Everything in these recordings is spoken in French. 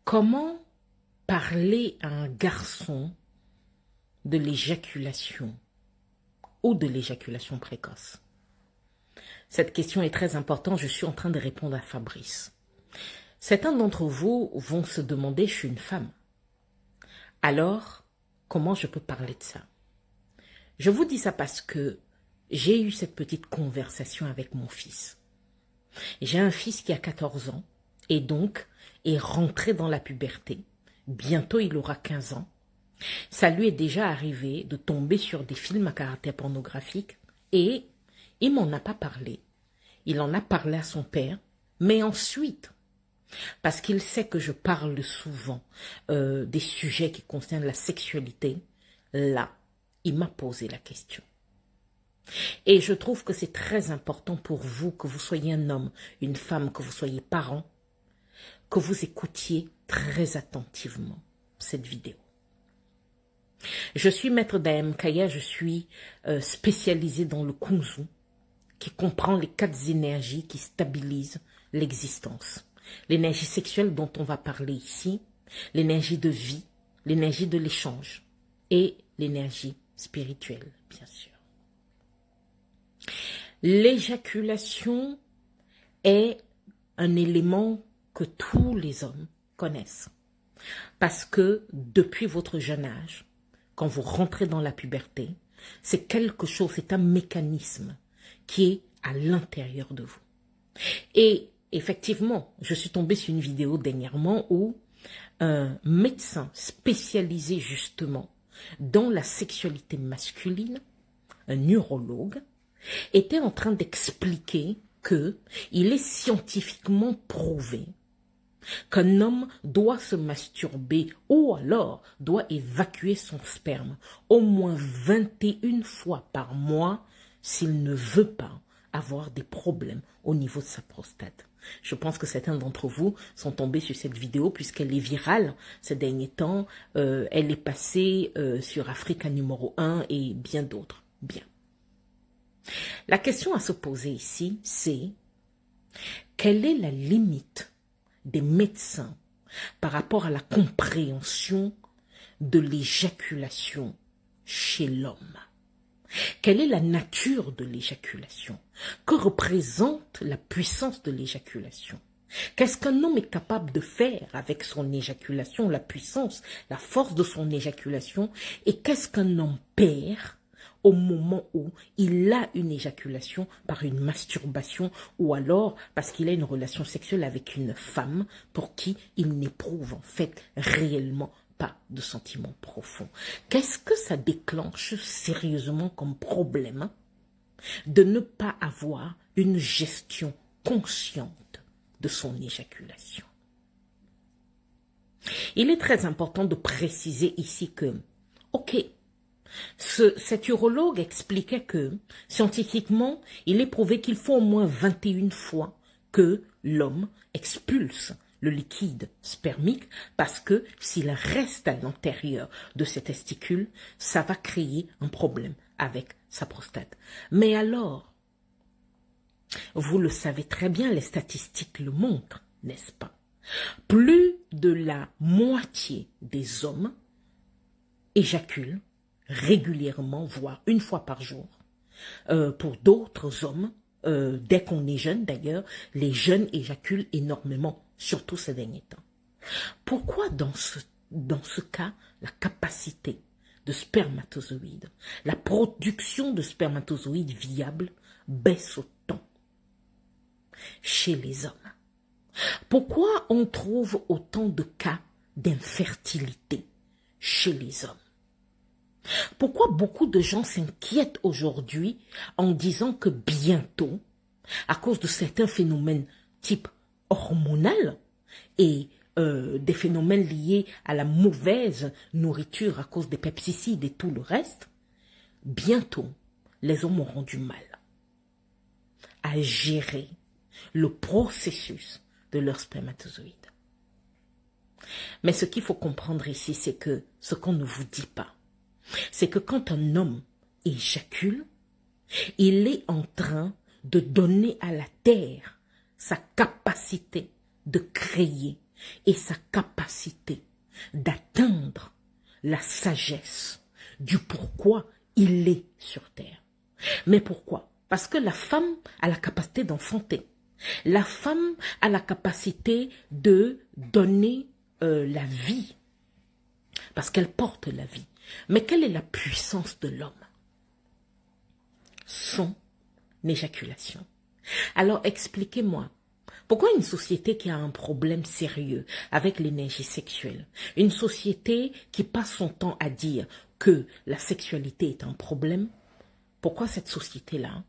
Comment parler à un garçon de l'éjaculation ou de l'éjaculation précoce? Cette question est très importante, je suis en train de répondre à Fabrice. Certains d'entre vous vont se demander, je suis une femme. Alors, comment je peux parler de ça? Je vous dis ça parce que j'ai eu cette petite conversation avec mon fils. J'ai un fils qui a 14 ans et donc est rentré dans la puberté. Bientôt, il aura 15 ans. Ça lui est déjà arrivé de tomber sur des films à caractère pornographique et il m'en a pas parlé. Il en a parlé à son père, mais ensuite, parce qu'il sait que je parle souvent des sujets qui concernent la sexualité, là, il m'a posé la question. Et je trouve que c'est très important pour vous, que vous soyez un homme, une femme, que vous soyez parent, que vous écoutiez très attentivement cette vidéo. Je suis maître d'Amkaya, je suis spécialisée dans le Kunzu, qui comprend les 4 énergies qui stabilisent l'existence. L'énergie sexuelle dont on va parler ici, l'énergie de vie, l'énergie de l'échange et l'énergie spirituelle, bien sûr. L'éjaculation est un élément que tous les hommes connaissent. Parce que depuis votre jeune âge, quand vous rentrez dans la puberté, c'est quelque chose, c'est un mécanisme qui est à l'intérieur de vous. Et effectivement, je suis tombée sur une vidéo dernièrement où un médecin spécialisé justement dans la sexualité masculine, un urologue, était en train d'expliquer que il est scientifiquement prouvé qu'un homme doit se masturber ou alors doit évacuer son sperme au moins 21 fois par mois s'il ne veut pas avoir des problèmes au niveau de sa prostate. Je pense que certains d'entre vous sont tombés sur cette vidéo puisqu'elle est virale ces derniers temps. Elle est passée sur Africa numéro 1 et bien d'autres. Bien. La question à se poser ici, c'est quelle est la limite des médecins par rapport à la compréhension de l'éjaculation chez l'homme? Quelle est la nature de l'éjaculation? Que représente la puissance de l'éjaculation? Qu'est-ce qu'un homme est capable de faire avec son éjaculation, la puissance, la force de son éjaculation? Et qu'est-ce qu'un homme perd au moment où il a une éjaculation par une masturbation ou alors parce qu'il a une relation sexuelle avec une femme pour qui il n'éprouve en fait réellement pas de sentiments profonds? Qu'est-ce que ça déclenche sérieusement comme problème de ne pas avoir une gestion consciente de son éjaculation? Il est très important de préciser ici que, ok, cet urologue expliquait que, scientifiquement, il est prouvé qu'il faut au moins 21 fois que l'homme expulse le liquide spermique parce que s'il reste à l'intérieur de ses testicules, ça va créer un problème avec sa prostate. Mais alors, vous le savez très bien, les statistiques le montrent, n'est-ce pas? Plus de la moitié des hommes éjaculent régulièrement, voire une fois par jour. Pour d'autres hommes, dès qu'on est jeune d'ailleurs, les jeunes éjaculent énormément, surtout ces derniers temps. Pourquoi dans ce cas, la capacité de spermatozoïdes, la production de spermatozoïdes viables baisse autant chez les hommes? Pourquoi on trouve autant de cas d'infertilité chez les hommes? Pourquoi beaucoup de gens s'inquiètent aujourd'hui en disant que bientôt, à cause de certains phénomènes type hormonal et des phénomènes liés à la mauvaise nourriture à cause des pesticides et tout le reste, bientôt, les hommes auront du mal à gérer le processus de leurs spermatozoïdes. Mais ce qu'il faut comprendre ici, c'est que ce qu'on ne vous dit pas, c'est que quand un homme éjacule, il est en train de donner à la terre sa capacité de créer et sa capacité d'atteindre la sagesse du pourquoi il est sur terre. Mais pourquoi? Parce que la femme a la capacité d'enfanter. La femme a la capacité de donner la vie, parce qu'elle porte la vie. Mais quelle est la puissance de l'homme? Son éjaculation. Alors expliquez-moi, pourquoi une société qui a un problème sérieux avec l'énergie sexuelle, une société qui passe son temps à dire que la sexualité est un problème, pourquoi cette société-là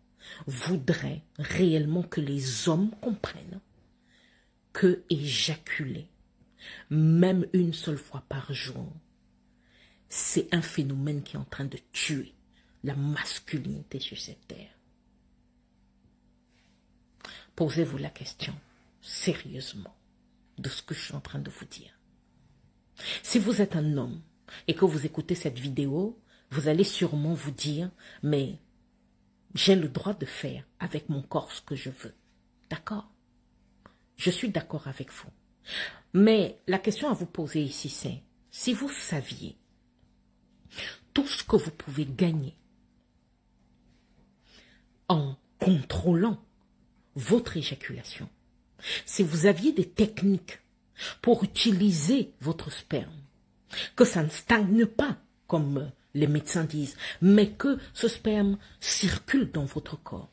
voudrait réellement que les hommes comprennent que éjaculer, même une seule fois par jour, c'est un phénomène qui est en train de tuer la masculinité sur cette terre? Posez-vous la question, sérieusement, de ce que je suis en train de vous dire. Si vous êtes un homme et que vous écoutez cette vidéo, vous allez sûrement vous dire, mais j'ai le droit de faire avec mon corps ce que je veux. D'accord? Je suis d'accord avec vous. Mais la question à vous poser ici, c'est, si vous saviez tout ce que vous pouvez gagner en contrôlant votre éjaculation, si vous aviez des techniques pour utiliser votre sperme, que ça ne stagne pas, comme les médecins disent, mais que ce sperme circule dans votre corps,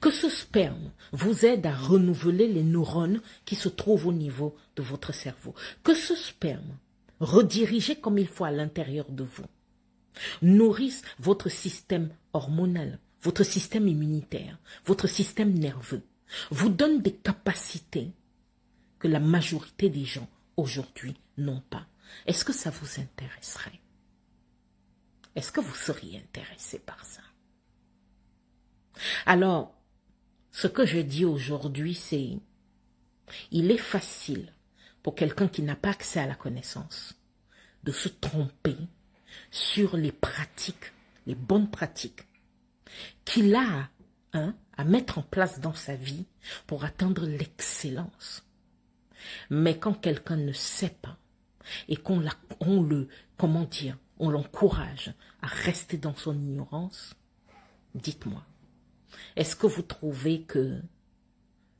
que ce sperme vous aide à renouveler les neurones qui se trouvent au niveau de votre cerveau, que ce sperme, redirigé comme il faut à l'intérieur de vous, nourrisse votre système hormonal, votre système immunitaire, votre système nerveux, vous donne des capacités que la majorité des gens aujourd'hui n'ont pas. Est-ce que ça vous intéresserait? Est-ce que vous seriez intéressé par ça? Alors, ce que je dis aujourd'hui, c'est, il est facile pour quelqu'un qui n'a pas accès à la connaissance de se tromper sur les pratiques, les bonnes pratiques qu'il a à mettre en place dans sa vie pour atteindre l'excellence. Mais quand quelqu'un ne sait pas et qu'on l'encourage à rester dans son ignorance, dites-moi, est-ce que vous trouvez que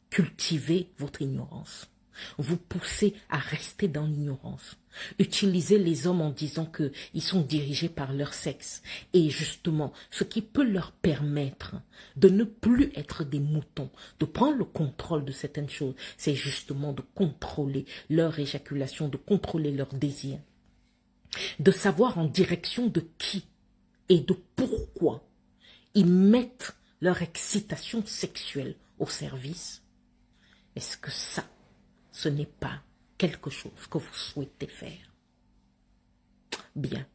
cultiver votre ignorance, vous poussez à rester dans l'ignorance, utilisez les hommes en disant qu'ils sont dirigés par leur sexe, et justement, ce qui peut leur permettre de ne plus être des moutons, de prendre le contrôle de certaines choses, c'est justement de contrôler leur éjaculation, de contrôler leur désir, de savoir en direction de qui et de pourquoi ils mettent leur excitation sexuelle au service. Est-ce que ça, ce n'est pas quelque chose que vous souhaitez faire? Bien,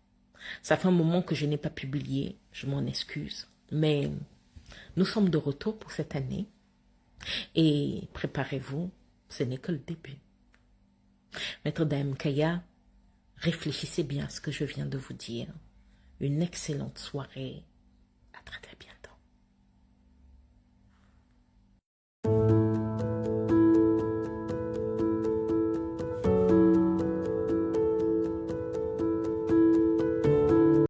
ça fait un moment que je n'ai pas publié, je m'en excuse, mais nous sommes de retour pour cette année et préparez-vous, ce n'est que le début. Maître Daim Kaya, réfléchissez bien à ce que je viens de vous dire. Une excellente soirée